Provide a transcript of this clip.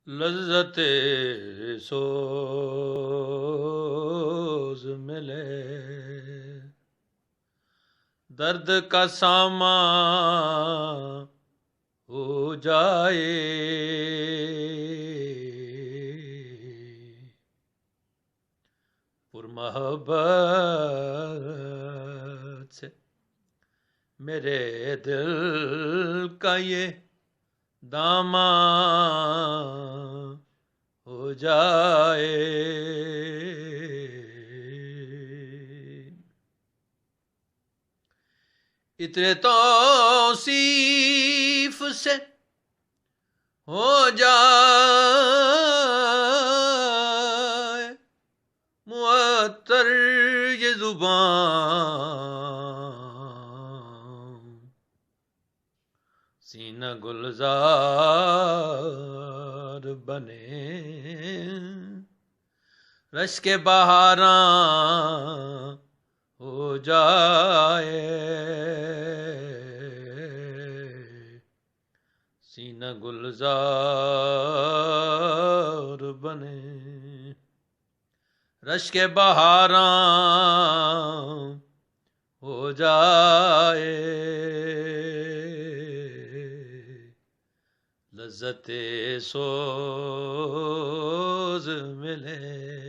لذت سوز ملے، درد کا سامان ہو جائے، پر محبت سے میرے دل کا یہ دامان ہو جائے۔ اتنے توصیف سے ہو جائے معطر یہ زبان، سینہ گلزار بنے، رشک بہاراں ہو جائے، سینہ گلزار بنے، رشک بہاراں ہو جائے، لذت سوز ملے۔